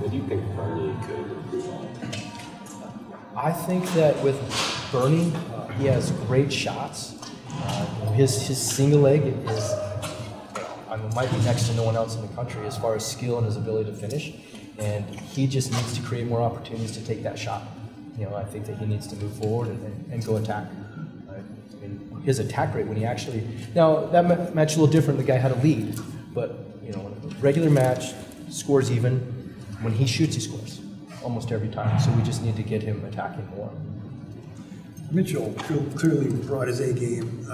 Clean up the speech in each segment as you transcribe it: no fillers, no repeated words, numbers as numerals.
What do you think Bernie could improve on? I think that with Bernie, he has great shots. His single leg is, might be next to no one else in the country as far as skill and his ability to finish. And he just needs to create more opportunities to take that shot. I think that he needs to move forward and go attack. I mean, his attack rate when he actually, now that match is a little different. The guy had a lead, but regular match, scores even. When he shoots, he scores almost every time. So we just need to get him attacking more. Mitchell clearly brought his A game.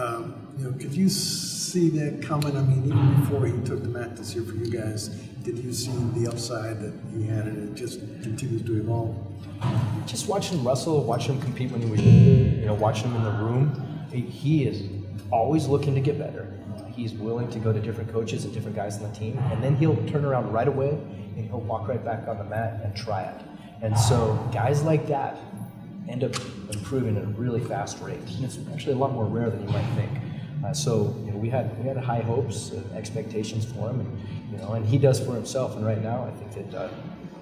Could you see that coming? I mean, even before he took the mat this year for you guys, did you see the upside that he had, and it just continues to evolve? Just watching him wrestle, watching him compete when he was younger, watching him in the room, he is always looking to get better. He's willing to go to different coaches and different guys on the team, and then he'll turn around right away and he'll walk right back on the mat and try it. And so guys like that end up improving at a really fast rate. And it's actually a lot more rare than you might think. So we had high hopes and expectations for him, and he does for himself. And right now, I think that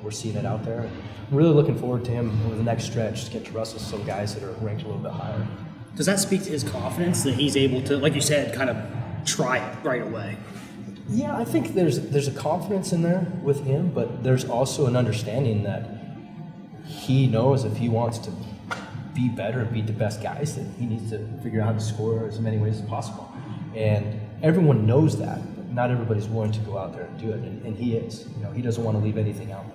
we're seeing it out there. And I'm really looking forward to him over the next stretch to get to wrestle some guys that are ranked a little bit higher. Does that speak to his confidence that he's able to, like you said, kind of try it right away? Yeah, I think there's a confidence in there with him, but there's also an understanding that he knows if he wants to be better and beat the best guys, that he needs to figure out how to score as many ways as possible. And everyone knows that, but not everybody's willing to go out there and do it, and he is. He doesn't want to leave anything out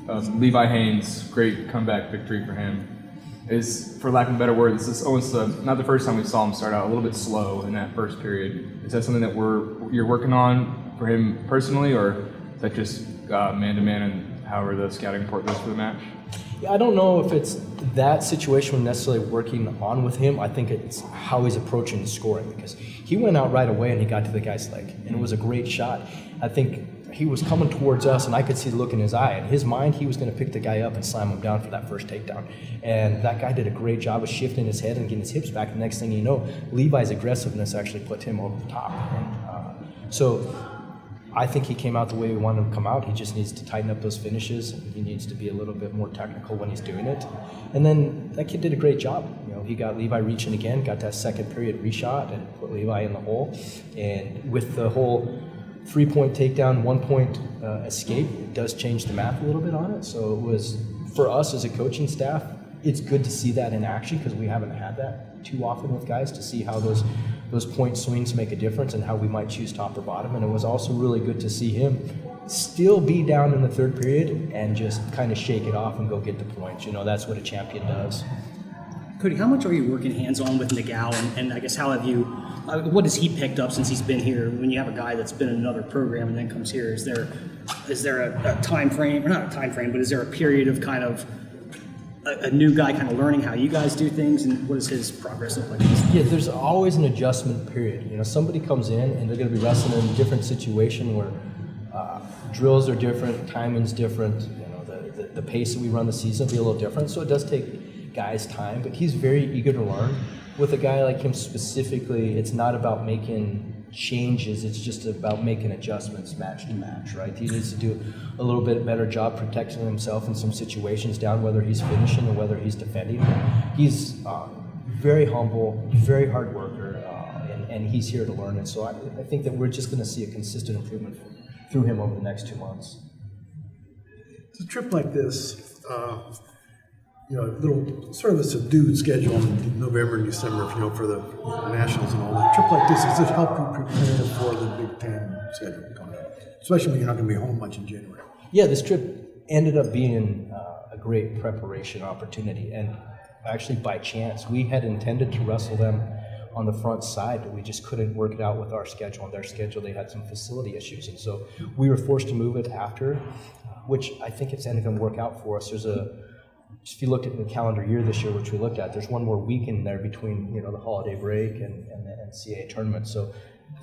there. Levi Haynes, great comeback victory for him. Is, for lack of a better word, this is almost not the first time we saw him start out a little bit slow in that first period. Is that something that you're working on for him personally, or is that just man-to-man and however the scouting report goes for the match? Yeah, I don't know if it's that situation we're necessarily working on with him. I think it's how he's approaching the scoring, because he went out right away and he got to the guy's leg, and it was a great shot. I think he was coming towards us, and I could see the look in his eye. In his mind, he was going to pick the guy up and slam him down for that first takedown. And that guy did a great job of shifting his head and getting his hips back. The next thing you know, Levi's aggressiveness actually put him over the top. And so I think he came out the way we wanted him to come out. He just needs to tighten up those finishes. He needs to be a little bit more technical when he's doing it. And then that kid did a great job. He got Levi reaching again, got that second period reshot, and put Levi in the hole. And with the whole 3-point takedown, 1-point escape, it does change the math a little bit on it. So it was, for us as a coaching staff, it's good to see that in action, because we haven't had that too often with guys, to see how those point swings make a difference and how we might choose top or bottom. And it was also really good to see him still be down in the third period and just kind of shake it off and go get the points. That's what a champion does. Cody, how much are you working hands-on with Nagao, and I guess how have you, what has he picked up since he's been here? When you have a guy that's been in another program and then comes here, is there a time frame, or not a time frame, but is there a period of kind of a new guy kind of learning how you guys do things, and what does his progress look like? Yeah, there's always an adjustment period. Somebody comes in and they're going to be wrestling in a different situation where drills are different, timing's different, the pace that we run the season will be a little different, so it does take guys time, but he's very eager to learn. With a guy like him specifically, it's not about making changes, it's just about making adjustments match to match, right? He needs to do a little bit better job protecting himself in some situations down, whether he's finishing or whether he's defending. He's very humble, very hard worker, and he's here to learn. And so I think that we're just going to see a consistent improvement through him over the next 2 months. It's a trip like this, a little sort of a subdued schedule in November and December, for the Nationals and all that. A trip like this, does it help you prepare for the Big Ten schedule coming up? Especially when you're not going to be home much in January. Yeah, this trip ended up being a great preparation opportunity, and actually by chance. We had intended to wrestle them on the front side, but we just couldn't work it out with our schedule and their schedule. They had some facility issues, and so we were forced to move it after, which I think it's ended up going to work out for us. If you looked at the calendar year this year, which we looked at, there's one more week in there between the holiday break and the NCAA tournament. So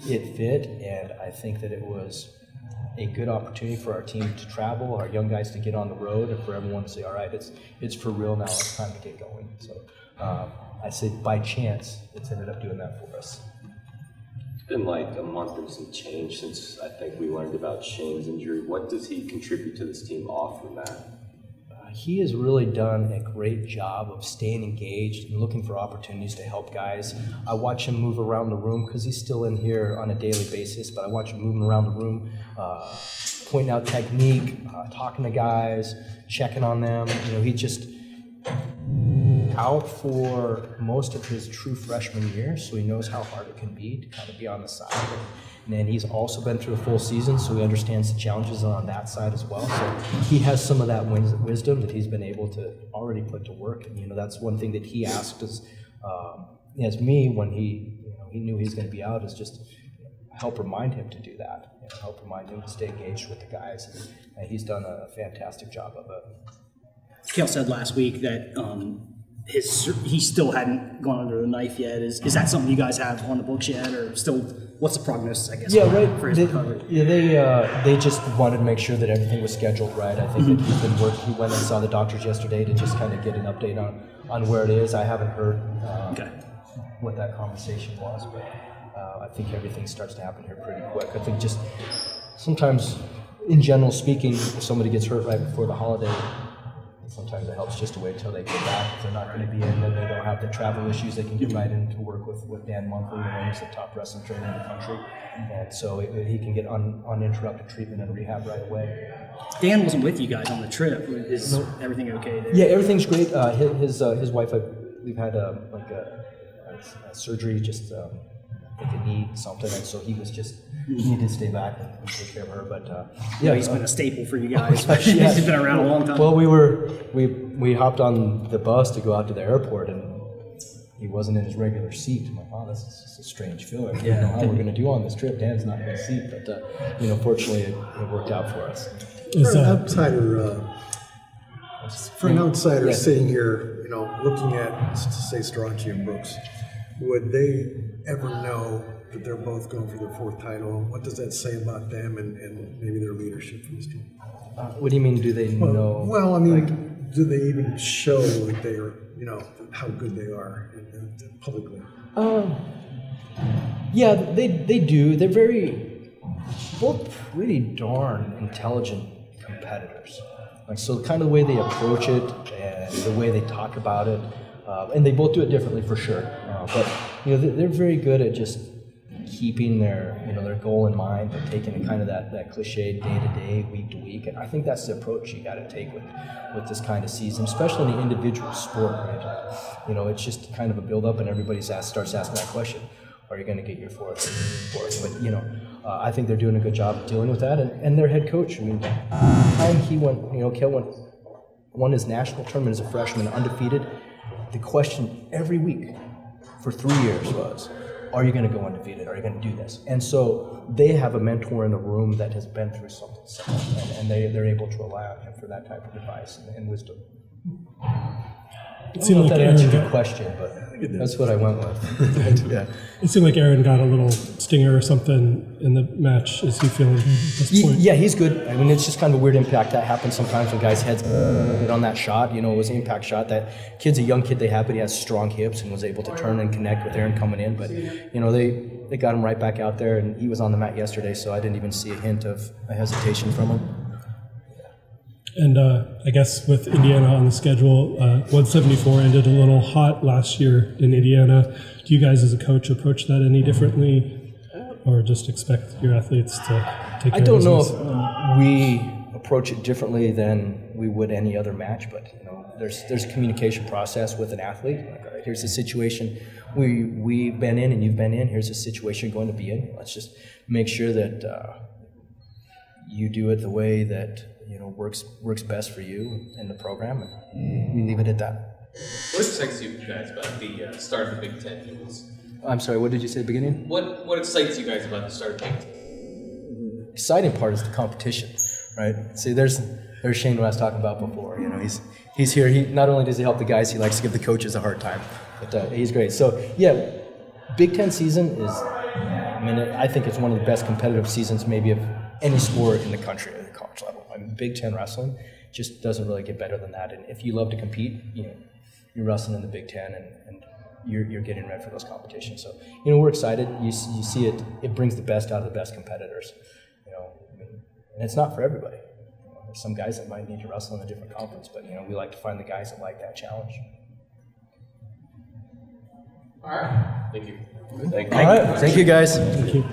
it fit, and I think that it was a good opportunity for our team to travel, our young guys to get on the road, and for everyone to say, all right, it's for real now, it's time to get going. So I say by chance, it's ended up doing that for us. been like a month and some change since I think we learned about Shane's injury. What does he contribute to this team off from that? He has really done a great job of staying engaged and looking for opportunities to help guys. I watch him move around the room because he's still in here on a daily basis, but I watch him moving around the room, pointing out technique, talking to guys, checking on them. You know, he just out for most of his true freshman year, so he knows how hard it can be to kind of be on the side of it. And then he's also been through a full season, so he understands the challenges on that side as well. So he has some of that wisdom that he's been able to already put to work. And, you know, that's one thing that he asked us, as me, when he knew he was going to be out, is just help remind him to do that. You know, help remind him to stay engaged with the guys. And he's done a fantastic job of it. Kale said last week that he still hadn't gone under the knife yet. Is that something you guys have on the books yet, or still? What's the prognosis, I guess? Yeah, right. For his recovery? Yeah, they just wanted to make sure that everything was scheduled right. I think that he's been working. He went and saw the doctors yesterday to just kind of get an update on where it is. I haven't heard what that conversation was, but I think everything starts to happen here pretty quick. I think just sometimes, in general speaking, if somebody gets hurt right before the holiday, sometimes it helps just to wait until they get back. If they're not going to be in, then they don't have the travel issues. They can get right in to work with Dan Monthly, who's the top wrestling trainer in the country. And so he can get uninterrupted treatment and rehab right away. Dan wasn't with you guys on the trip. Is everything okay there? Yeah, everything's great. His wife, we've had a surgery, just like a knee, something, and so he needed to stay back and take care of her. But he's been a staple for you guys. He's been around a long time. Well, we hopped on the bus to go out to the airport, and he wasn't in his regular seat. I'm like, wow, this is just a strange feeling. I don't know how we're going to do on this trip. Dan's not in his seat, but fortunately it worked out for us. For an outsider sitting here, looking at, say, Strachey and Brooks, would they ever know that they're both going for their fourth title? What does that say about them and maybe their leadership for this team? What do you mean, do they know? Well, I mean, do they even show that they are, how good they are publicly? Yeah, they do. They're both pretty darn intelligent competitors. So kind of the way they approach it and the way they talk about it, and they both do it differently for sure. But they're very good at just keeping their goal in mind, but taking kind of that cliche day to day, week to week. And I think that's the approach you got to take with this kind of season, especially in the individual sport. Right? It's just kind of a build up, and everybody starts asking that question: are you going to get your fourth? But I think they're doing a good job of dealing with that, and their head coach. I mean, time he went, Kel won his national tournament as a freshman, undefeated. The question every week for 3 years was, are you going to go undefeated? Are you going to do this? And so they have a mentor in the room that has been through something similar, and they're able to rely on him for that type of advice and wisdom. I don't know if that answered your question, but that's what I went with. Yeah. It seemed like Aaron got a little stinger or something in the match. Is he feeling at this point? Yeah, he's good. I mean, it's just kind of a weird impact that happens sometimes when guys' heads hit on that shot. It was an impact shot. That kid's a young kid they have, but he has strong hips and was able to turn and connect with Aaron coming in. But, they got him right back out there, and he was on the mat yesterday, so I didn't even see a hint of a hesitation from him. And I guess with Indiana on the schedule, 174 ended a little hot last year in Indiana. Do you guys as a coach approach that any differently, or just expect your athletes to take care of business? I don't know if we approach it differently than we would any other match, but there's a communication process with an athlete. Like, all right, here's the situation we've been in and you've been in. Here's the situation you're going to be in. Let's just make sure that you do it the way that works best for you in the program, and we leave it at that. What excites you guys about the start of the Big Ten games? I'm sorry, what did you say at the beginning? What excites you guys about the start of Big Ten? Exciting part is the competition, right? See, there's Shane who I was talking about before. He's here. He not only does he help the guys, he likes to give the coaches a hard time. But he's great. So yeah, Big Ten season is. I think it's one of the best competitive seasons maybe of any sport in the country at the college level. Big Ten wrestling just doesn't really get better than that. And if you love to compete, you're wrestling in the Big Ten, and you're getting ready for those competitions. So, we're excited. You see it brings the best out of the best competitors. And it's not for everybody. There's some guys that might need to wrestle in a different conference, but we like to find the guys that like that challenge. All right. Thank you. Thank you. All right. Thank you, guys. Thank you.